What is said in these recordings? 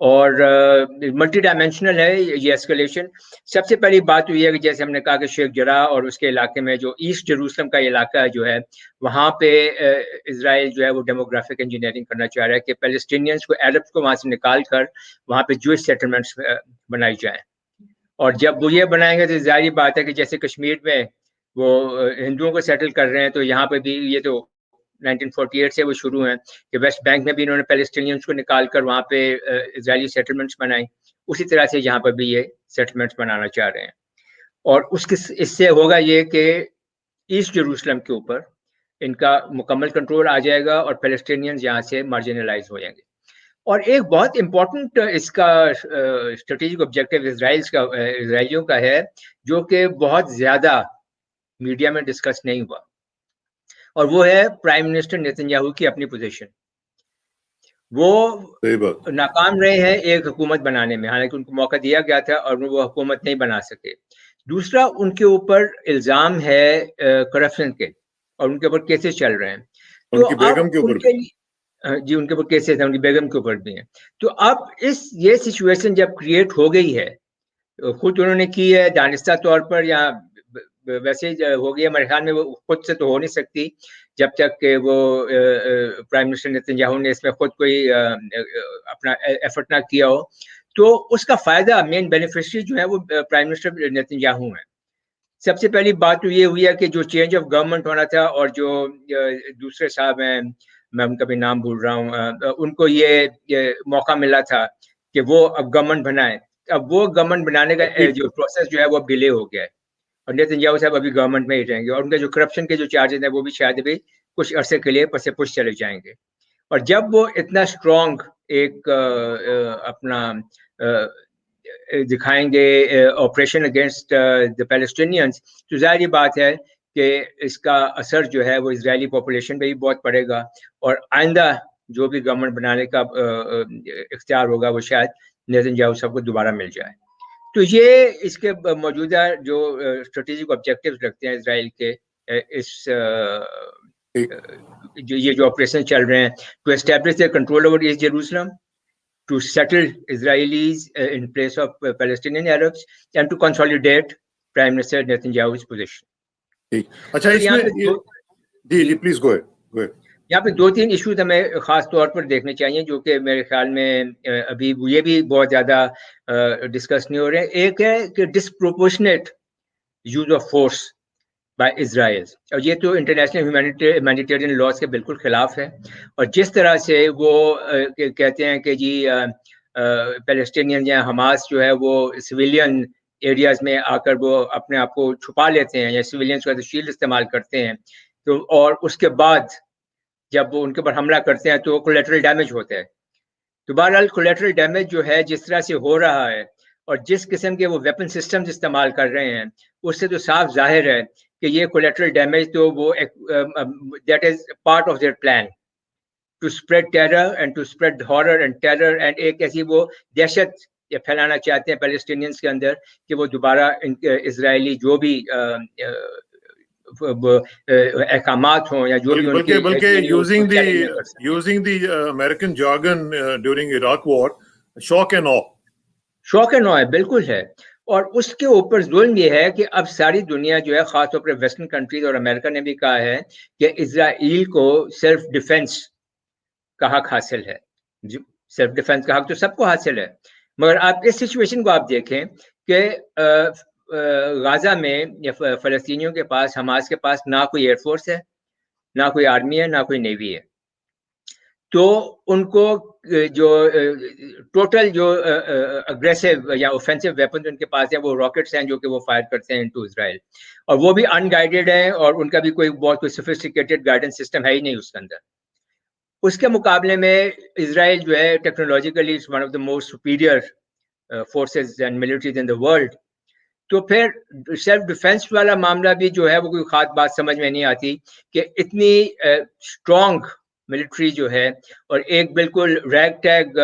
اور multi dimensional ہے یہ ایسکلیشن. سب سے پہلی بات تو یہ ہے کہ جیسے ہم نے کہا کہ شیخ جرح اور اس کے علاقے میں جو ایسٹ جیروسلم کا علاقہ جو ہے وہاں پہ اسرائیل جو ہے وہ ڈیموگرافک انجینئرنگ کرنا چاہ رہا ہے کہ پیلسٹینینز کو عربس کو وہاں سے نکال کر وہاں پہ جوئش سیٹلمنٹس بنائی جائیں. اور جب وہ یہ بنائیں گے تو ظاہری بات ہے کہ جیسے کشمیر میں وہ ہندوؤں کو سیٹل کر رہے ہیں تو یہاں پہ بھی یہ تو 1948 سے وہ شروع ہیں کہ ویسٹ بینک میں بھی انہوں نے پیلسٹینینز کو نکال کر وہاں پہ اسرائیلی سیٹلمنٹس بنائی. اسی طرح سے یہاں پر بھی یہ سیٹلمنٹس بنانا چاہ رہے ہیں. اور اس سے ہوگا یہ کہ ایسٹ جیروسلم کے اوپر ان کا مکمل کنٹرول آ جائے گا اور پیلسٹینینز یہاں سے مارجنلائز ہو جائیں گے. اور ایک بہت امپورٹنٹ اس کا اسٹریٹجک آبجیکٹو اسرائیلیوں کا ہے جو کہ بہت زیادہ میڈیا میں ڈسکس نہیں ہوا, اور وہ ہے پرائم منسٹر نیتن یاہو کی اپنی پوزیشن. وہ ناکام رہے ہیں ایک حکومت بنانے میں, حالانکہ ان کو موقع دیا گیا تھا اور وہ حکومت نہیں بنا سکے. دوسرا, ان کے اوپر الزام ہے کرپشن کے اور ان کے اوپر کیسز چل رہے ہیں. ان کی بیگم کے اوپر بھی جی ان کے اوپر کیسز ہیں, ان کی بیگم کے اوپر بھی ہیں. تو اب یہ سچویشن جب کریٹ ہو گئی ہے, خود انہوں نے کی ہے دانستہ طور پر یا ویسے ہو گیا, میرے خیال میں وہ خود سے تو ہو نہیں سکتی جب تک کہ وہ پرائم منسٹر نیتن یاہو نے اس میں خود کوئی اپنا ایفرٹ نہ کیا ہو. تو اس کا فائدہ مین بینیفیشری جو ہے وہ پرائم منسٹر نیتن یاہو ہیں. سب سے پہلی بات تو یہ ہوئی ہے کہ جو چینج آف گورنمنٹ ہونا تھا اور جو دوسرے صاحب ہیں, میں ان کا بھی نام بھول رہا ہوں, ان کو یہ موقع ملا تھا کہ وہ اب گورنمنٹ بنائیں. اب وہ گورنمنٹ بنانے کا جو پروسیس جو ہے وہ اب ڈیلے ہو گیا ہے, اور نیتن یاہو صاحب ابھی گورنمنٹ میں ہی رہیں گے, اور ان کے جو کرپشن کے جو چارجز ہیں وہ بھی شاید ابھی کچھ عرصے کے لیے پس پش چلے جائیں گے. اور جب وہ اتنا اسٹرانگ ایک اپنا دکھائیں گے آپریشن اگینسٹ دا پیلسٹینینز, تو ظاہری بات ہے کہ اس کا اثر جو ہے وہ اسرائیلی پاپولیشن پہ بھی بہت پڑے گا, اور آئندہ جو بھی گورنمنٹ بنانے کا اختیار ہوگا وہ شاید نیتن یاہو صاحب کو دوبارہ مل جائے. تو یہ اس کے موجودہ جو اسٹریٹجک آبجیکٹیوز رکھتے ہیں اسرائیل کے اس یہ جو آپریشن چل رہے ہیں, to establish their control over East Jerusalem, to settle Israelis in place of Palestinian Arabs, and to consolidate prime minister Netanyahu's position. اچھا اس میں جی پلیز گو اہیڈ. یہاں پہ 2-3 ایشوز ہمیں خاص طور پر دیکھنے چاہیے جو کہ میرے خیال میں ابھی یہ بھی بہت زیادہ ڈسکس نہیں ہو رہے ہیں. ایک ہے کہ ڈسپروپورشنیٹ یوز آف فورس بائی اسرائیل, اور یہ تو انٹرنیشنل ہیومینیٹیرین لاز کے بالکل خلاف ہے. اور جس طرح سے وہ کہتے ہیں کہ جی پیلسٹینین یا حماس جو ہے وہ سویلین ایریاز میں آ کر وہ اپنے آپ کو چھپا لیتے ہیں یا سویلینز کا شیلڈ استعمال کرتے ہیں, تو اور اس کے بعد جب وہ ان کے اوپر حملہ کرتے ہیں تو کولیٹرل ڈیمیج ہوتا ہے. تو بہرحال کولیٹرل ڈیمیج جو ہے جس طرح سے ہو رہا ہے اور جس قسم کے وہ ویپن سسٹمز استعمال کر رہے ہیں, اس سے تو صاف ظاہر ہے کہ یہ کولیٹرل ڈیمیج تو وہ that is part of their plan to spread terror and to spread horror and terror, and ایک ایسی وہ دہشت پھیلانا چاہتے ہیں پیلسٹینینز کے اندر کہ وہ دوبارہ اسرائیلی جو بھی احکامات ہوں یا جو بھی ان کے بلکہ using the American jargon during Iraq war, shock and awe. Shock and awe بالکل ہے. اور اس کے اوپر ظلم یہ ہے کہ اب ساری دنیا جو ہے, خاص طور پر ویسٹرن کنٹریز اور امریکہ نے بھی کہا ہے کہ اسرائیل کو سیلف ڈیفense کا حق حاصل ہے. سیلف ڈیفenس کا حق تو سب کو حاصل ہے, مگر آپ اس سچویشن کو آپ دیکھیں کہ غازہ میں یا فلسطینیوں کے پاس, حماس کے پاس نہ کوئی ایئر فورس ہے, نہ کوئی آرمی ہے, نہ کوئی نیوی ہے. تو ان کو جو ٹوٹل جو اگریسو یا اوفینسو ویپن ان کے پاس ہیں وہ راکٹس ہیں جو کہ وہ فائر کرتے ہیں انٹو اسرائیل, اور وہ بھی ان گائیڈیڈ ہیں, اور ان کا بھی کوئی بہت کوئی سوفسٹیکیٹڈ گائیڈنس سسٹم ہے ہی نہیں اس کے اندر. اس کے مقابلے میں اسرائیل جو ہے technologically it's one of the most superior forces and militaries in the world. تو پھر سیلف ڈیفenس والا معاملہ بھی جو ہے وہ کوئی خاص بات سمجھ میں نہیں آتی کہ اتنی اسٹرانگ ملٹری جو ہے اور ایک بالکل ریگ ٹیگ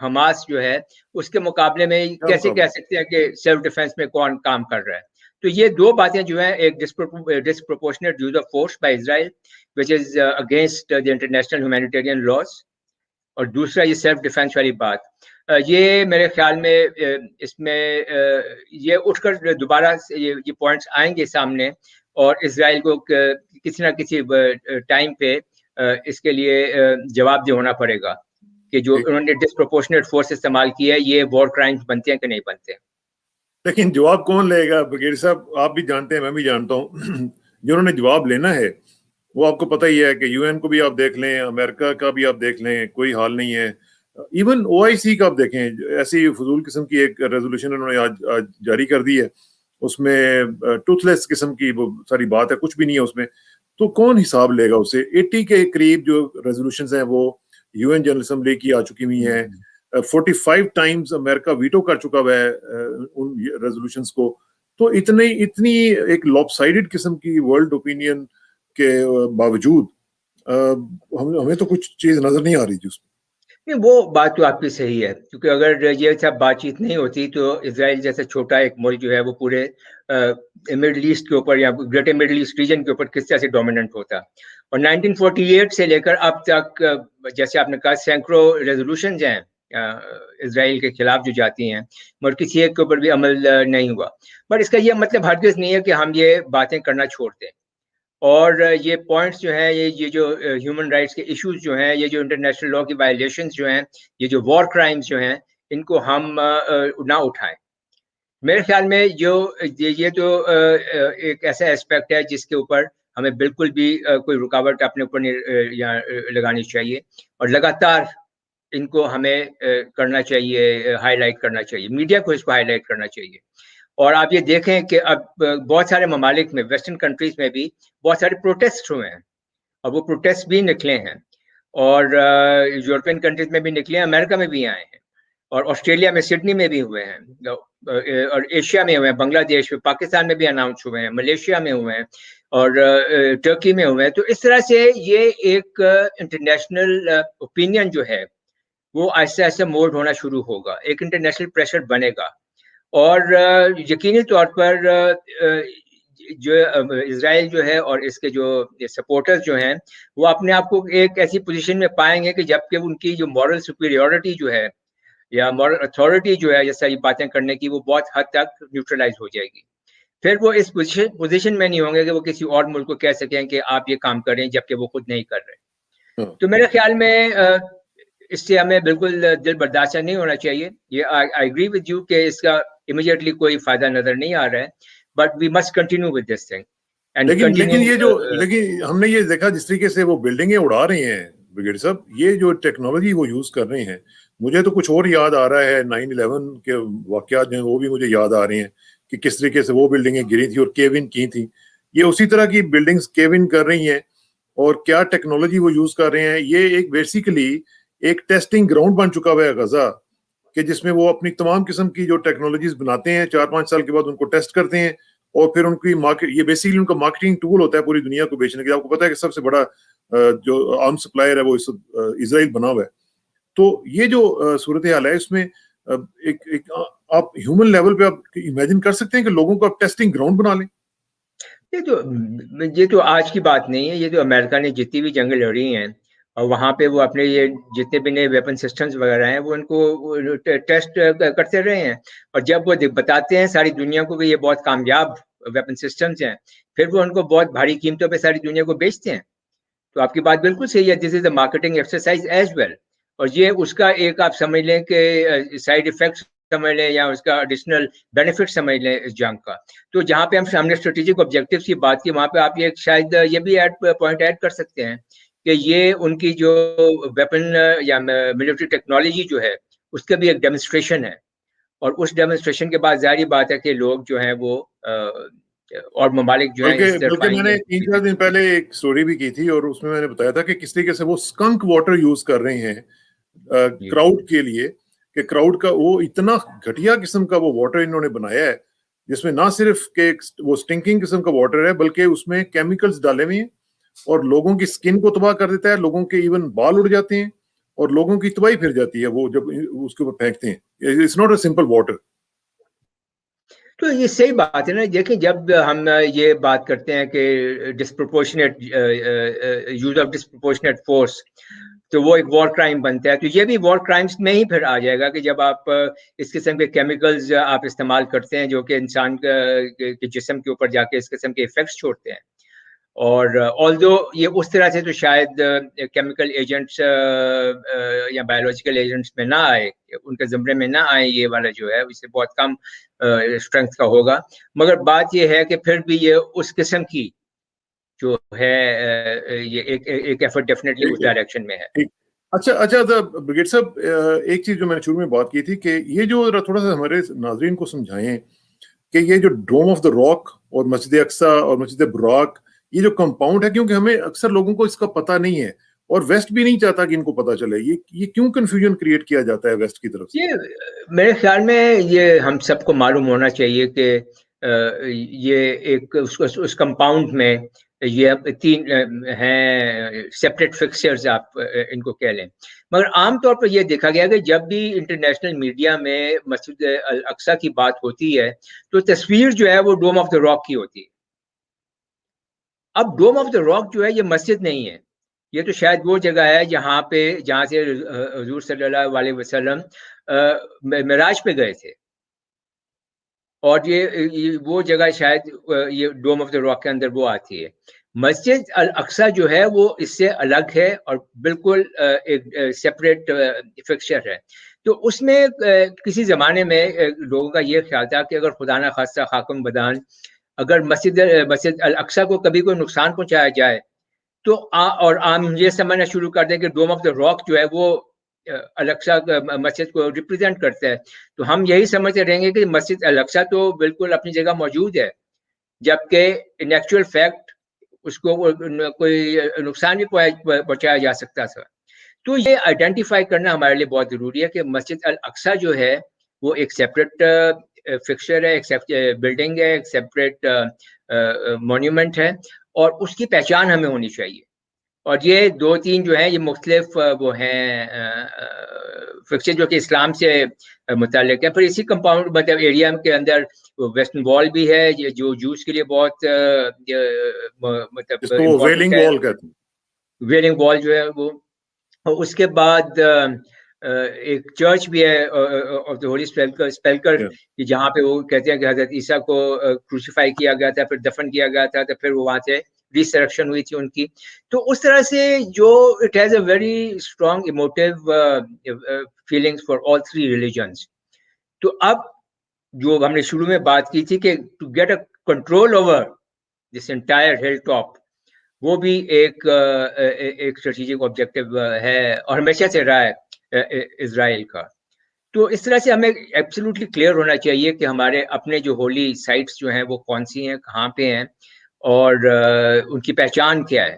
حماس جو ہے, اس کے مقابلے میں کیسے کہہ سکتے ہیں کہ سیلف ڈیفenس میں کون کام کر رہا ہے. تو یہ دو باتیں جو ہیں, ایک disproportionate use of force by Israel which is against the international humanitarian laws, اور دوسرا یہ سیلف ڈیفenس والی بات. یہ میرے خیال میں اس میں یہ اٹھ کر دوبارہ یہ پوائنٹس آئیں گے سامنے، اور اسرائیل کو کسی نہ کسی ٹائم پہ اس کے لیے جواب دہ ہونا پڑے گا کہ جو انہوں نے ڈسپروپورشنیٹ فورس استعمال کیا ہے یہ وار کرائمز بنتے ہیں کہ نہیں بنتے. لیکن جواب کون لے گا بغیر صاحب؟ آپ بھی جانتے ہیں، میں بھی جانتا ہوں، جنہوں نے جواب لینا ہے وہ آپ کو پتہ ہی ہے کہ یو این کو بھی آپ دیکھ لیں، امریکہ کا بھی آپ دیکھ لیں، کوئی حال نہیں ہے. ایون OIC کا آپ دیکھیں، ایسی فضول قسم کی ایک ریزولوشن انہوں نے آج جاری کر دی ہے، اس میں ٹوتھ لیس قسم کی وہ ساری بات ہے، کچھ بھی نہیں ہے اس میں. تو کون حساب لے گا اسے؟ 80 کے قریب جو ریزولوشنز ہیں وہ UN جنرل اسمبلی کی آ چکی ہوئی ہیں. 45 ٹائمز امریکہ ویٹو کر چکا ہوا ہے ان ریزولوشنز کو. تو اتنی ایک لاپ سائیڈڈ قسم کی ورلڈ اوپینین کے باوجود ہمیں تو کچھ چیز نظر نہیں آ رہی تھی اس میں. وہ بات تو آپ کی صحیح ہے، کیونکہ اگر یہ سب بات چیت نہیں ہوتی تو اسرائیل جیسا چھوٹا ایک ملک جو ہے وہ پورے مڈل ایسٹ کے اوپر یا گریٹر مڈل ایسٹ ریجن کے اوپر کس طرح سے ڈومیننٹ ہوتا. اور 1948 سے لے کر اب تک جیسے آپ نے کہا سینکڑوں ریزولوشنز ہیں اسرائیل کے خلاف جو جاتی ہیں، مگر کسی ایک کے اوپر بھی عمل نہیں ہوا. بٹ اس کا یہ مطلب ہرگز نہیں ہے کہ ہم یہ باتیں کرنا چھوڑ دیں، اور یہ پوائنٹس جو ہیں، یہ جو ہیومن رائٹس کے ایشوز جو ہیں، یہ جو انٹرنیشنل لا کی وائلیشنز جو ہیں، یہ جو وار کرائمز جو ہیں، ان کو ہم نہ اٹھائیں. میرے خیال میں یہ تو ایک ایسا اسپیکٹ ہے جس کے اوپر ہمیں بالکل بھی کوئی رکاوٹ اپنے اوپر نہیں لگانی چاہیے، اور لگاتار ان کو ہمیں کرنا چاہیے، ہائی لائٹ کرنا چاہیے، میڈیا کو اس کو ہائی لائٹ کرنا چاہیے. اور آپ یہ دیکھیں کہ اب بہت سارے ممالک میں، ویسٹرن کنٹریز میں بھی بہت سارے پروٹیسٹ ہوئے ہیں، اور وہ پروٹیسٹ بھی نکلے ہیں، اور یورپین کنٹریز میں بھی نکلے ہیں، امریکہ میں بھی آئے ہیں، اور آسٹریلیا میں سڈنی میں بھی ہوئے ہیں، اور ایشیا میں ہوئے ہیں، بنگلہ دیش میں، پاکستان میں بھی اناؤنس ہوئے ہیں، ملیشیا میں ہوئے ہیں، اور ٹرکی میں ہوئے ہیں. تو اس طرح سے یہ ایک انٹرنیشنل اوپینین جو ہے وہ آہستہ آہستہ مولڈ ہونا شروع ہوگا، ایک انٹرنیشنل پریشر بنے گا. اور یقینی طور پر جو اسرائیل جو ہے اور اس کے جو سپورٹرز جو ہیں وہ اپنے آپ کو ایک ایسی پوزیشن میں پائیں گے کہ جبکہ ان کی جو مورل سپیریورٹی جو ہے یا مورل اتھارٹی جو ہے یہ ساری باتیں کرنے کی، وہ بہت حد تک نیوٹرلائز ہو جائے گی. پھر وہ اس پوزیشن میں نہیں ہوں گے کہ وہ کسی اور ملک کو کہہ سکیں کہ آپ یہ کام کریں جبکہ وہ خود نہیں کر رہے. تو میرے خیال میں اس سے ہمیں بالکل دل برداشتہ نہیں ہونا چاہیے. یہ آئی ایگری ود یو کہ اس کا امیڈیٹلی کوئی فائدہ نظر نہیں آ رہا ہے، but we must continue with this thing. لیکن ہم نے یہ دیکھا جس طریقے سے وہ بلڈنگیں اڑا رہے ہیں برگیڈ صاحب، یہ جو ٹیکنالوجی وہ یوز کر رہے ہیں، مجھے تو کچھ اور یاد آ رہا ہے. 9/11 کے واقعات جو ہیں وہ بھی مجھے یاد آ رہے ہیں کہ کس طریقے سے وہ بلڈنگیں گری تھی اور کیون کی تھی. یہ اسی طرح کی بلڈنگز کیون کر رہی ہیں، اور کیا ٹیکنالوجی وہ یوز کر رہے ہیں. یہ ایک بیسیکلی ایک ٹیسٹنگ گراؤنڈ بن چکا ہوا ہے غزہ، کہ جس میں وہ اپنی تمام قسم کی جو ٹیکنالوجیز بناتے ہیں 4-5 سال کے بعد ان کو ٹیسٹ کرتے ہیں، اور پھر ان کی مارکیٹ، یہ بیسیکلی ان کا مارکیٹنگ ٹول ہوتا ہے پوری دنیا کو بیچنے کے لیے. آپ کو پتا ہے کہ سب سے بڑا جو عام سپلائر ہے وہ اسرائیل بنا ہوا ہے. تو یہ جو صورتحال ہے اس میں ایک آپ ہیومن لیول پہ آپ امیجن کر سکتے ہیں کہ لوگوں کو آپ ٹیسٹنگ گراؤنڈ بنا لیں. یہ تو آج کی بات نہیں ہے، یہ تو امریکہ نے جتنی بھی جنگیں لڑی ہیں اور وہاں پہ وہ اپنے یہ جتنے بھی نئے ویپن سسٹمز وغیرہ ہیں وہ ان کو ٹیسٹ کرتے رہے ہیں. اور جب وہ بتاتے ہیں ساری دنیا کو کہ یہ بہت کامیاب ویپن سسٹمز ہیں، پھر وہ ان کو بہت بھاری قیمتوں پہ ساری دنیا کو بیچتے ہیں. تو آپ کی بات بالکل صحیح ہے، this is a marketing exercise as well. اور یہ اس کا ایک آپ سمجھ لیں کہ سائیڈ افیکٹس سمجھ لیں یا اس کا ایڈیشنل بینیفٹ سمجھ لیں اس جنگ کا. تو جہاں پہ ہم نے اسٹریٹجک آبجیکٹیوز کی بات کی، وہاں پہ آپ یہ شاید یہ بھی پوائنٹ ایڈ کر سکتے ہیں کہ یہ ان کی جو ویپن یا ملٹری ٹیکنالوجی جو ہے اس کا بھی ایک ڈیمونسٹریشن ہے. اور اس ڈیمونسٹریشن کے بعد ظاہری بات ہے کہ لوگ جو ہیں وہ اور ممالک جو ہیں اس طرف بلکہ میں نے 3-4 دن پہلے ایک سٹوری بھی کی تھی اور اس میں نے بتایا تھا کہ کس طریقے سے وہ اسکنک واٹر یوز کر رہے ہیں کراؤڈ کے لیے، کہ کراؤڈ کا وہ اتنا گھٹیا قسم کا وہ واٹر انہوں نے بنایا ہے جس میں نہ صرف کہ وہ سٹنکنگ قسم کا واٹر ہے بلکہ اس میں کیمیکلز ڈالے ہوئے ہیں اور لوگوں کی سکن کو تباہ کر دیتا ہے، لوگوں کے ایون بال اڑ جاتے ہیں اور لوگوں کی تباہی پھر جاتی ہے وہ جب اس کے اوپر پھینکتے ہیں. It's not a simple water. تو یہ صحیح بات ہے نا. دیکھیں جب ہم یہ بات کرتے ہیں کہ ڈسپروپورشنیٹ یوز آف ڈسپروپورشنیٹ فورس، تو وہ ایک وار کرائم بنتا ہے. تو یہ بھی وار کرائمس میں ہی پھر آ جائے گا کہ جب آپ اس قسم کے کیمیکلز آپ استعمال کرتے ہیں جو کہ انسان کے جسم کے اوپر جا کے اس قسم کے ایفیکٹس چھوڑتے ہیں. اور آلدو یہ اس طرح سے تو شاید کیمیکل ایجنٹس یا بایولوجیکل ایجنٹس میں نہ آئے, ان کے زمرے میں نہ آئے, یہ والا جو ہے اس سے بہت کم اسٹرینتھ کا ہوگا, مگر بات یہ ہے کہ پھر بھی یہ اس قسم کی جو ہے یہ ایک ایفرٹ ڈیفینیٹلی اس ڈائریکشن میں ہے. اچھا بریگیڈ صاحب, ایک چیز جو میں نے شروع میں بات کی تھی کہ یہ جو تھوڑا سا ہمارے ناظرین کو سمجھائیں کہ یہ جو ڈوم آف دا راک اور مسجد اقصی اور مسجد براق یہ جو کمپاؤنڈ ہے, کیونکہ ہمیں اکثر لوگوں کو اس کا پتہ نہیں ہے اور ویسٹ بھی نہیں چاہتا کہ ان کو پتہ چلے, یہ کیوں کنفیوژن کریٹ کیا جاتا ہے ویسٹ کی طرف سے؟ یہ میرے خیال میں یہ ہم سب کو معلوم ہونا چاہیے کہ یہ ایک اس کمپاؤنڈ میں یہ 3 ہیں سیپریٹ فکسچرز آپ ان کو کہہ لیں, مگر عام طور پر یہ دیکھا گیا کہ جب بھی انٹرنیشنل میڈیا میں مسجد الاقصی کی بات ہوتی ہے تو تصویر جو ہے وہ ڈوم آف دا راک کی ہوتی ہے. اب ڈوم آف دا راک جو ہے یہ مسجد نہیں ہے, یہ تو شاید وہ جگہ ہے جہاں سے حضور صلی اللہ علیہ وسلم معراج پہ گئے تھے, اور یہ وہ جگہ شاید یہ ڈوم آف دا راک کے اندر وہ آتی ہے. مسجد الاقصی جو ہے وہ اس سے الگ ہے اور بالکل ایک سیپریٹ فکسچر ہے. تو اس میں کسی زمانے میں لوگوں کا یہ خیال تھا کہ اگر خدا نہ خواستہ خاکم بدان اگر مسجد الاقصی کو کبھی کوئی نقصان پہنچایا جائے تو اور عام یہ سمجھنا شروع کر دیں کہ ڈوم آف دا راک جو ہے وہ الاقصی مسجد کو ریپرزینٹ کرتا ہے, تو ہم یہی سمجھتے رہیں گے کہ مسجد الاقصی تو بالکل اپنی جگہ موجود ہے, جبکہ ان ایکچوئل فیکٹ اس کو کوئی نقصان بھی پہنچایا جا سکتا تھا. تو یہ آئیڈینٹیفائی کرنا ہمارے لیے بہت ضروری ہے کہ مسجد الاقصی جو ہے وہ ایک سیپریٹ فکسچر ہے, ایک بلڈنگ ہے, ایک سیپریٹ مونیومنٹ ہے, اور اس کی پہچان ہمیں ہونی چاہیے. اور یہ 2-3 جو ہیں یہ مختلف وہ ہیں فکسچر جو کہ اسلام سے متعلق ہے. پھر اسی کمپاؤنڈ مطلب ایریا کے اندر ویسٹرن وال بھی ہے جو جوس کے لیے بہت مطلب ویلنگ وال کہتے ہیں, ویلنگ وال جو ہے وہ. اور اس کے بعد ایک چرچ بھی ہے آف دی ہولی سپیلکر جہاں پہ وہ کہتے ہیں کہ حضرت عیسیٰ کو کروسیفائی کیا گیا تھا, پھر دفن کیا گیا تھا, تو پھر وہ وہاں سے ریسرکشن ہوئی تھی ان کی. تو اس طرح سے جو it has a very strong emotive feelings for all 3 religions. تو اب جو ہم نے شروع میں بات کی تھی کہ to get a control over this entire hill top, وہ بھی ایک اسٹریٹجک آبجیکٹو ہے اور ہمیشہ سے رہا ہے اسرائیل کا. تو اس طرح سے ہمیں ایبسلیوٹلی کلیئر ہونا چاہیے کہ ہمارے اپنے جو ہولی سائٹس جو ہیں وہ کون سی ہیں, کہاں پہ ہیں, اور ان کی پہچان کیا ہے.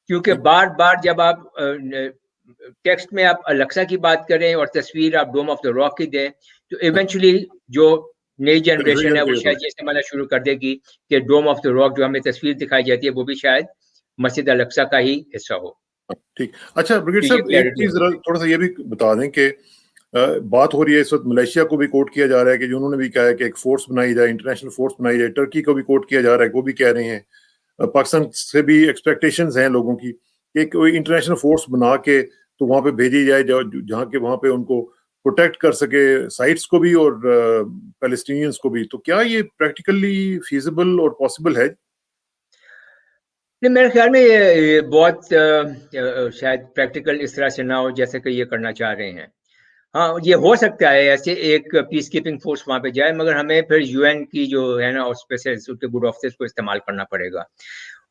کیونکہ بار بار جب آپ ٹیکسٹ میں آپ الاقصی کی بات کریں اور تصویر آپ ڈوم آف دا راک کی دیں تو ایونچولی جو نئی جنریشن ہے وہ شاید یہ سمجھنا شروع کر دے گی کہ ڈوم آف دا راک جو ہمیں تصویر دکھائی جاتی ہے وہ بھی شاید مسجد الاقصی کا ہی حصہ ہو. ٹھیک. اچھا بریگیڈ صاحب, ایک چیز تھوڑا سا یہ بھی بتا دیں کہ بات ہو رہی ہے اس وقت ملیشیا کو بھی کوٹ کیا جا رہا ہے کہ انہوں نے بھی کہا ہے کہ ایک فورس بنائی جائے, انٹرنیشنل فورس بنائی جائے. ٹرکی کو بھی کوٹ کیا جا رہا ہے, وہ بھی کہہ رہے ہیں. پاکستان سے بھی ایکسپیکٹیشنز ہیں لوگوں کی کہ کوئی انٹرنیشنل فورس بنا کے تو وہاں پہ بھیجی جائے جہاں کے وہاں پہ ان کو پروٹیکٹ کر سکے سائٹس کو بھی اور پیلسٹینینز کو بھی. تو کیا یہ پریکٹیکلی فیزیبل اور پاسبل ہے؟ میرے خیال میں یہ بہت شاید پریکٹیکل اس طرح سے نہ ہو جیسے کہ یہ کرنا چاہ رہے ہیں. ہاں یہ ہو سکتا ہے ایسے ایک پیس کیپنگ فورس وہاں پہ جائے, مگر ہمیں پھر یو این کی جو ہے نا آسپیسز ان کے گڈ آفسز کو استعمال کرنا پڑے گا.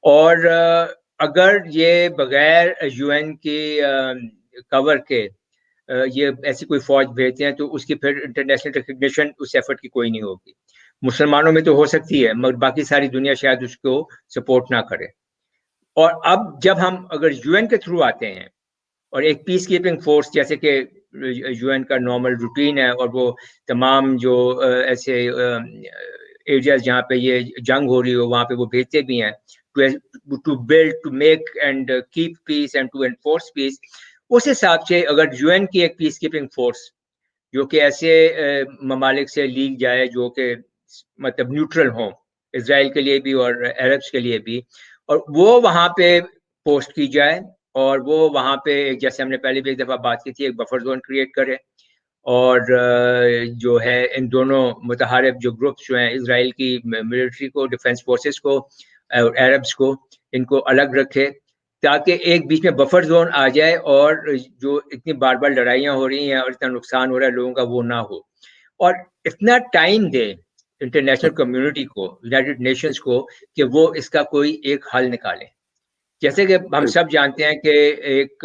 اور اگر یہ بغیر یو این کی کور کے یہ ایسی کوئی فوج بھیجتے ہیں تو اس کی پھر انٹرنیشنل ریکگنیشن اس ایفرٹ کی کوئی نہیں ہوگی. مسلمانوں میں تو ہو سکتی ہے مگر باقی ساری دنیا شاید اس کو سپورٹ نہ کرے. اور اب جب ہم اگر یو این کے تھرو آتے ہیں اور ایک پیس کیپنگ فورس جیسے کہ یو این کا نارمل روٹین ہے اور وہ تمام جو ایسے ایریاز جہاں پہ یہ جنگ ہو رہی ہو وہاں پہ وہ بھیجتے بھی ہیں to build to make and keep peace and to enforce peace. اس حساب سے اگر یو این کی ایک پیس کیپنگ فورس جو کہ ایسے ممالک سے لیگ جائے جو کہ مطلب نیوٹرل ہوں اسرائیل کے لیے بھی اور عربس کے لیے بھی, اور وہ وہاں پہ پوسٹ کی جائے اور وہ وہاں پہ جیسے ہم نے پہلے بھی ایک دفعہ بات کی تھی ایک بفر زون کریٹ کرے اور جو ہے ان دونوں متحارب جو گروپس جو ہیں اسرائیل کی ملٹری کو ڈیفنس فورسز کو اور عربس کو ان کو الگ رکھے تاکہ ایک بیچ میں بفر زون آ جائے اور جو اتنی بار بار لڑائیاں ہو رہی ہیں اور اتنا نقصان ہو رہا ہے لوگوں کا وہ نہ ہو اور اتنا ٹائم دے انٹرنیشنل کمیونٹی کو یونائٹڈ نیشنز کو کہ وہ اس کا کوئی ایک حل نکالے. جیسے کہ ہم سب جانتے ہیں کہ ایک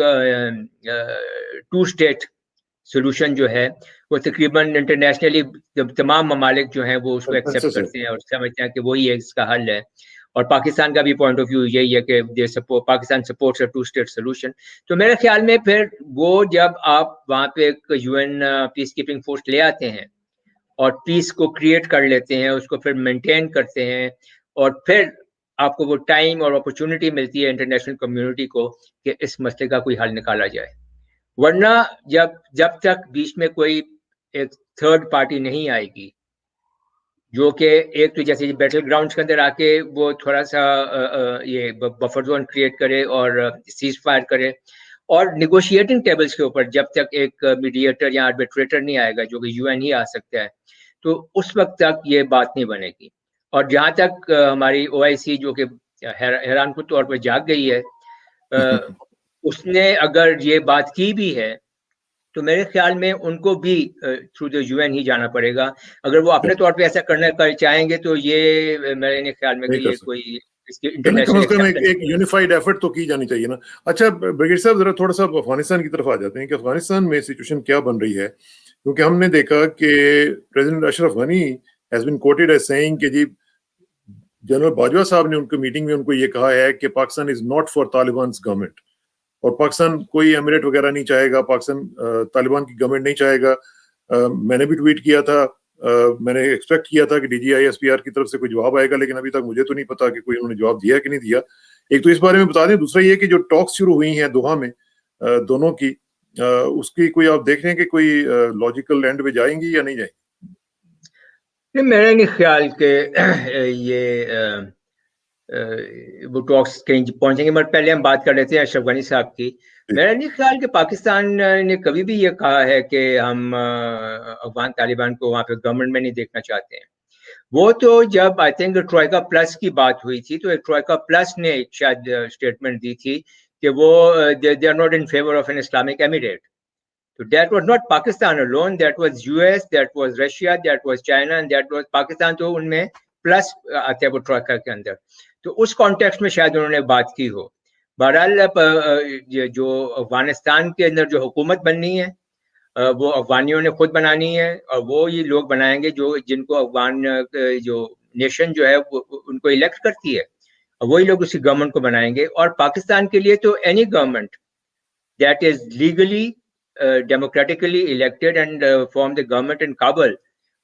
2 اسٹیٹ سولوشن جو ہے وہ تقریباً انٹرنیشنلی تمام ممالک جو ہیں وہ اس کو ایکسیپٹ کرتے ہیں اور سمجھتے ہیں کہ وہی اس کا حل ہے اور پاکستان کا بھی پوائنٹ آف ویو یہی ہے کہ پاکستان سپورٹس 2 اسٹیٹ سولوشن. تو میرے خیال میں پھر وہ جب آپ وہاں پہ ایک UN پیس کیپنگ فورس لے آتے ہیں اور پیس کو کریٹ کر لیتے ہیں اس کو پھر مینٹین کرتے ہیں اور پھر آپ کو وہ ٹائم اور اپرچونٹی ملتی ہے انٹرنیشنل کمیونٹی کو کہ اس مسئلے کا کوئی حل نکالا جائے. ورنہ جب تک بیچ میں کوئی ایک تھرڈ پارٹی نہیں آئے گی جو کہ ایک تو جیسے بیٹل گراؤنڈز کے اندر آ کے وہ تھوڑا سا یہ بفر زون کریٹ کرے اور سیز فائر کرے اور نیگوشیٹنگ ٹیبلز کے اوپر جب تک ایک میڈیٹر یا آربیٹریٹر نہیں آئے گا جو کہ UN ہی آ سکتا ہے تو اس وقت تک یہ بات نہیں بنے گی. اور جہاں تک ہماری OIC جو کہ حیران کن طور پہ جاگ گئی ہے اس نے اگر یہ بات کی بھی ہے تو میرے خیال میں ان کو بھی تھرو دا UN ہی جانا پڑے گا. اگر وہ اپنے طور پہ ایسا کرنا چاہیں گے تو یہ میرے خیال میں کہ یہ کوئی اس کی انٹرنیشنل ایک یونیفائڈ ایفرٹ تو کی جانی چاہیے نا. اچھا برگیڈ صاحب ذرا تھوڑا سا افغانستان کی طرف آ جاتے ہیں کہ افغانستان میں سچویشن کیا بن رہی ہے کیونکہ ہم نے دیکھا کہ president Ashraf Ghani has been quoted as saying کہ جی جنرل باجوہ صاحب نے ان کی میٹنگ میں ان کو یہ کہا ہے کہ Pakistan is not for Taliban's government اور پاکستان کوئی ایمریٹ وغیرہ نہیں چاہے گا, پاکستان طالبان کی گورنمنٹ نہیں چاہے گا. میں نے بھی ٹویٹ کیا تھا, میں نے ایکسپیکٹ کیا تھا کہ DGISPR کی طرف سے کوئی جواب آئے گا لیکن ابھی تک مجھے تو نہیں پتا کہ کوئی انہوں نے جواب دیا کہ نہیں دیا. ایک تو اس بارے میں بتا دیں, دوسرا یہ کہ جو ٹاکس شروع ہوئی ہیں دوحہ میں دونوں کی, اس کی کوئی آپ دیکھ رہے ہیں کہ کوئی لاجیکل اینڈ پہ جائیں گی یا نہیں جائیں گی؟ میرا نہیں خیال کہ یہ وہ ٹاکس کہیں پہنچیں گے. مگر پہلے ہم بات کر لیتے ہیں اشرف غنی صاحب کی. میرا نہیں خیال کہ پاکستان نے کبھی بھی یہ کہا ہے کہ ہم افغان طالبان کو وہاں پہ گورنمنٹ میں نہیں دیکھنا چاہتے ہیں. وہ تو جب آئی تھنک ٹروئکا پلس کی بات ہوئی تھی تو ایک ٹروئکا پلس نے شاید اسٹیٹمنٹ دی تھی کہ وہ they are not in favour of an Islamic Emirate. So that was not Pakistan alone, that was US, that was Russia, that was China, and that was Pakistan. تو ان میں پلس آتے ہیں وہ ٹروئکا کے اندر. تو اس کانٹیکسٹ میں شاید انہوں نے بات کی ہو. بہرحال جو افغانستان کے اندر جو حکومت بننی ہے وہ افغانیوں نے خود بنانی ہے اور وہ یہ لوگ بنائیں گے جو جن کو افغان جو نیشن جو ہے ان کو الیکٹ کرتی ہے اور وہی لوگ اسی گورنمنٹ کو بنائیں گے. اور پاکستان کے لیے تو any government that is legally democratically elected and form the government in Kabul,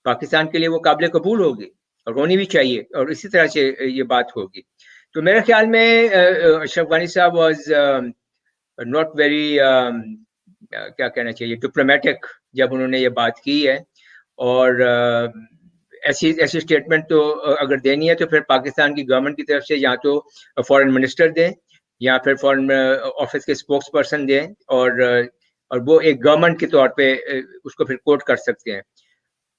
Pakistan کے لیے وہ قابل قبول ہوگی اور ہونی بھی چاہیے اور اسی طرح سے یہ بات ہوگی. تو میرے خیال میں اشرف غنی صاحب واز ناٹ ویری کیا کہنا چاہیے ڈپلومیٹک جب انہوں نے یہ بات کی ہے. اور ایسی اسٹیٹمنٹ تو اگر دینی ہے تو پھر پاکستان کی گورنمنٹ کی طرف سے یا تو فارن منسٹر دیں یا پھر فارن آفس کے اسپوکس پرسن دیں اور وہ ایک گورنمنٹ کے طور پہ اس کو پھر کوٹ کر سکتے ہیں.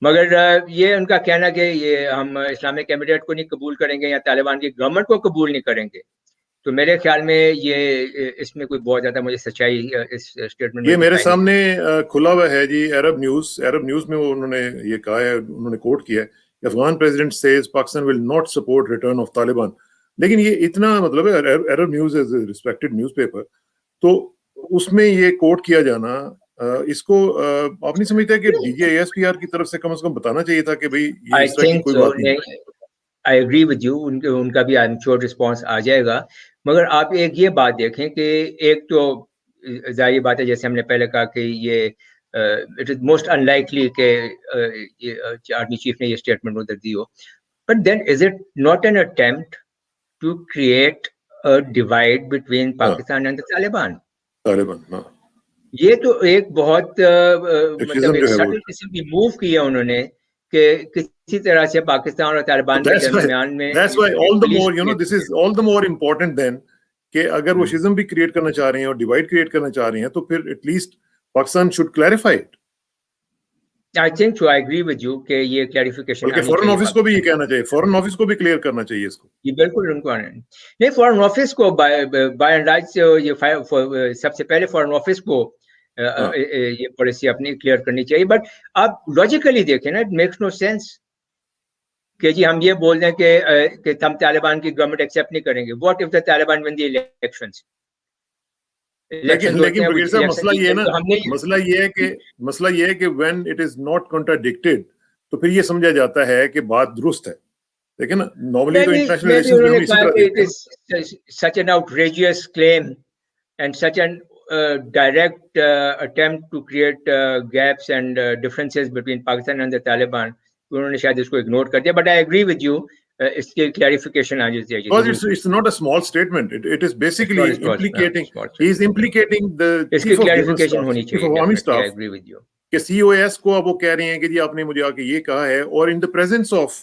مگر یہ ان کا کہنا کہ یہ ہم اسلامک ایمریٹ کو نہیں قبول کریں گے یا طالبان کی گورنمنٹ کو قبول نہیں کریں گے, تو میرے خیال میں یہ اس میں کوئی بہت زیادہ مجھے سچائی اس اسٹیٹمنٹ میں یہ میرے سامنے کھلا ہوا ہے جی. عرب نیوز میں انہوں نے یہ کہا ہے, انہوں نے کوٹ کیا ہے Afghan president says Pakistan will not support return of Taliban. لیکن یہ اتنا مطلب ہے Arab news is respected newspaper, تو اس میں یہ کوٹ کیا جانا اس کو آپ نہیں سمجھتے کہ DGISPR کی طرف سے کم از کم بتانا چاہیے تھا کہ بھئی یہ اس طرح کی کوئی بات نہیں ہے. I agree with you, ان کا بھی شورٹ رسپانس آ جائے گا. مگر آپ ایک یہ بات دیکھیں کہ ایک تو ظاہر بات ہے جیسے ہم نے پہلے کہا کہ یہ it is most in likely کہ آرمی چیف نے یہ اسٹیٹمنٹ ادھر دی ہو. But then is it not an attempt to create divide between Pakistan and Taliban. یہ تو ایک بہت مطلب ایک سٹل قسم کی موو کیا انہوں نے کہ کسی طرح سے پاکستان اور طالبان کے درمیان میں. That's why all the more, you know, this is all the more important then کہ اگر وہ شزم بھی کریٹ کرنا چاہ رہے ہیں اور ڈیوائڈ کریٹ کرنا چاہ رہے ہیں تو پھر at least Pakistan should clarify it. I think so, I agree with you کہ یہ کلیریفیکیشن بلکہ فورن آفس کو بھی یہ کہنا چاہیے, فورن آفس کو بھی کلیئر کرنا چاہیے اس کو. یہ بالکل ان کو آنا نہیں, فورن آفس کو بائی اینڈ لارج یہ سب سے پہلے فورن آفس کو یہ پالیسی اپنی کلیئر کرنی چاہیے. بٹ آپ لاجیکلی دیکھیں نا, اٹ میکس نو سینس کہ جی ہم یہ بول دیں کہ ہم طالبان کی گورنمنٹ ایکسیپٹ نہیں کریں گے. What if the Taliban one the elections. لیکن بغیر صاحب مسئلہ یہ ہے نا, مسئلہ یہ ہے کہ when it is not contradicted تو پھر یہ سمجھا جاتا ہے کہ بات درست ہے. دیکھیں نا نارملی تو انٹرنیشنل ریلیشنز میں ہم اسی طرح دیکھتے ہیں. such an outrageous claim and such an direct attempt to create gaps and differences between Pakistan and the Taliban, انہوں نے شاید اس کو اگنور کر دیا. But I agree with you, اس کی کلیریفیکیشن آ جاتی ہے. Because it's not a small statement. It is basically implicating. He is implicating the chief of army staff. I agree with you. کہ COS کو اب وہ کہہ رہے ہیں کہ جی آپ نے مجھے آ کے یہ کہا ہے, اور in the presence of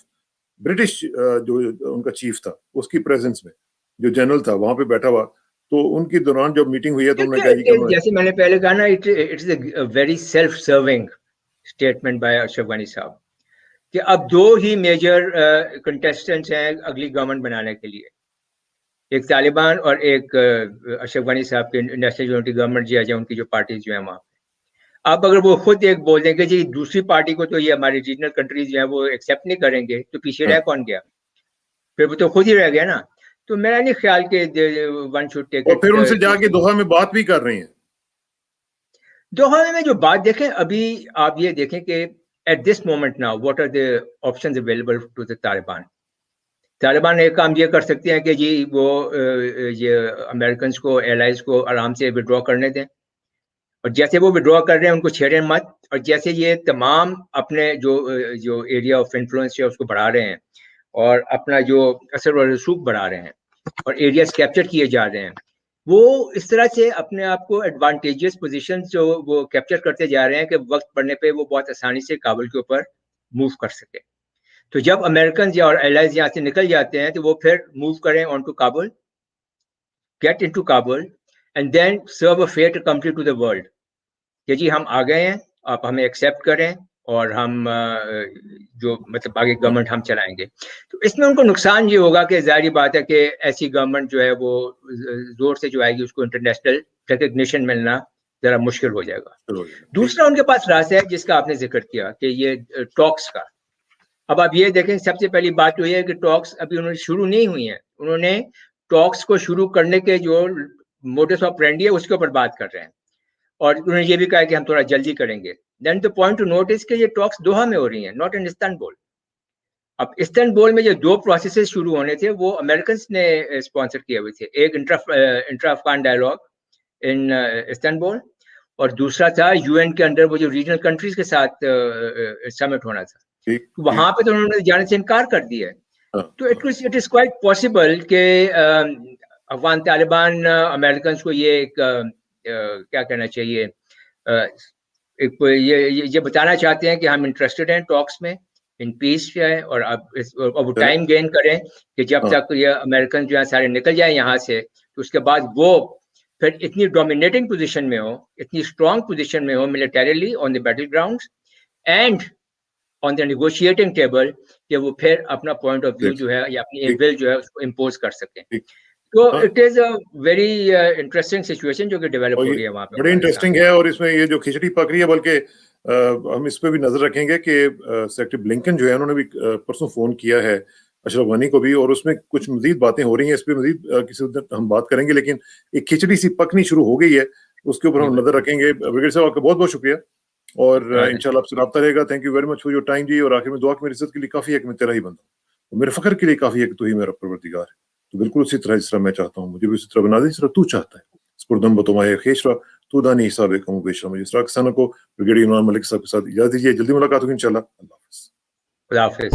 British جو ان کا چیف تھا اس کی پریزنس میں جو جنرل تھا وہاں پہ بیٹھا ہوا, تو ان کی دوران جب میٹنگ ہوئی ہے تو انہوں نے کہا جی جیسے میں نے پہلے کہا نا, it is a very self-serving statement by Ashraf Ghani صاحب کہ اب دو ہی میجر کنٹیسٹنٹس ہیں اگلی گورنمنٹ بنانے کے لیے, ایک طالبان اور ایک اشرف غنی صاحب کے نیشنل یونٹی گورنمنٹ جو ہے, ان کی جو پارٹیز جو ہیں وہاں پہ. اب اگر وہ خود ایک بول دیں کہ جی دوسری پارٹی کو تو یہ ہماری ریجنل کنٹریز جو ہیں وہ ایکسیپٹ نہیں کریں گے, تو پیچھے رہ کون گیا؟ پھر وہ تو خود ہی رہ گیا نا. تو میرا نہیں خیال کہ ون شوڈ ٹیک. اور پھر ان سے جا کے دوحہ میں بات بھی کر رہے ہیں. دوحہ میں جو بات دیکھیں, ابھی آپ یہ دیکھیں کہ at this moment now what are the options available to the Taliban. Taliban ایک کام یہ کر سکتے ہیں کہ جی وہ یہ امریکنز کو, ایلائز کو آرام سے ودرا کرنے دیں, اور جیسے وہ ودرا کر رہے ہیں ان کو چھیڑیں مت, اور جیسے یہ تمام اپنے جو ایریا آف انفلوئنس ہے اس کو بڑھا رہے ہیں اور اپنا جو اثر و رسوخ بڑھا رہے ہیں اور ایریاز کیپچر کیے جا رہے ہیں, وہ اس طرح سے اپنے آپ کو ایڈوانٹیجز پوزیشن جو وہ کیپچر کرتے جا رہے ہیں کہ وقت پڑنے پہ وہ بہت آسانی سے کابل کے اوپر موو کر سکے. تو جب امریکنز یا اور ایلائز یہاں سے نکل جاتے ہیں تو وہ پھر موو کریں on to Kabul, get in to Kabul and then serve a fair country to the world کہ جی ہم آ گئے ہیں, آپ ہمیں ایکسیپٹ کریں اور ہم جو مطلب آگے گورنمنٹ ہم چلائیں گے. تو اس میں ان کو نقصان یہ ہوگا کہ ظاہری بات ہے کہ ایسی گورنمنٹ جو ہے وہ زور سے جو آئے گی اس کو انٹرنیشنل ریکگنیشن ملنا ذرا مشکل ہو جائے گا. دوسرا ان کے پاس راستہ ہے جس کا آپ نے ذکر کیا کہ یہ ٹاکس کا. اب آپ یہ دیکھیں, سب سے پہلی بات تو یہ ہے کہ ٹاکس ابھی انہوں نے شروع نہیں ہوئی ہیں. انہوں نے ٹاکس کو شروع کرنے کے جو موڈس آپرینڈی ہے اس کے اوپر بات کر رہے ہیں, اور انہوں نے یہ بھی کہا کہ ہم تھوڑا جلدی کریں گے. دین دا پوائنٹ ٹو نوٹ از کہ یہ ٹاکس دوحہ میں ہو رہی ہیں, ناٹ ان استنبول. اب استنبول میں جو دو پروسیسز شروع ہونے تھے وہ امریکنس نے اسپانسر کیے ہوئے تھے, ایک انٹرا افغان ڈائلاگ ان استنبول, اور دوسرا تھا یو این کے اندر وہ جو ریجنل کنٹریز کے ساتھ سمٹ ہونا تھا. وہاں پہ تو انہوں نے جانے سے انکار کر دیا ہے. تو اٹ از کوائٹ پاسبل کہ افغان طالبان امریکنس کو یہ کیا کہنا چاہیے, یہ بتانا چاہتے ہیں کہ ہم انٹرسٹڈ ہیں ٹاکس میں ان پیس ہے, اور اب وہ ٹائم گین کریں کہ جب تک یہ امریکن جو ہے سارے نکل جائیں یہاں سے, تو اس کے بعد وہ پھر اتنی ڈومینیٹنگ پوزیشن میں ہو, اتنی اسٹرانگ پوزیشن میں ہو militarily on the battle grounds and on the negotiating table, کہ وہ پھر اپنا پوائنٹ آف ویو جو ہے یا اپنی ول جو ہے اس کو امپوز کر سکیں. تو it is a very interesting situation جو کہ ڈیولپ ہو رہی ہے وہاں پہ, بڑی انٹرسٹنگ ہے. اور اس میں یہ جو کھچڑی پک رہی ہے, بلکہ ہم اس پہ بھی نظر رکھیں گے کہ سیکرٹری بلنکن جو ہے انہوں نے بھی پرسوں فون کیا ہے اشرف غنی کو بھی, اور اس میں کچھ مزید باتیں ہو رہی ہیں. اس پہ مزید کسی وقت ہم بات کریں گے, لیکن ایک کھچڑی سی پکنی شروع ہو گئی ہے, اس کے اوپر ہم نظر رکھیں گے. برگیڈیئر صاحب آپ کا بہت بہت شکریہ, اور انشاءاللہ آپ سے رابطہ رہے گا. Thank you very much for your time جی. اور آخر میں دعا کہ میری عزت کے لیے کافی ہے کہ میں تیرا ہی بندہ ہوں, اور میرے فخر کے لیے کافی ہے کہ تو ہی میرا پروردگار ہے. تو بالکل اسی طرح جس طرح میں چاہتا ہوں مجھے بھی اسی طرح بنا دے جس طرح تو چاہتا ہے. سپردم بتمائے خیشرا تو دانی حساب کم بیشرا. مجھے اسراق کسانہ کو بریگیڈیئر عمران ملک صاحب کے ساتھ اجازت دیجیے. جلدی ملاقات ہوگی انشاءاللہ. اللہ حافظ. خدا حافظ.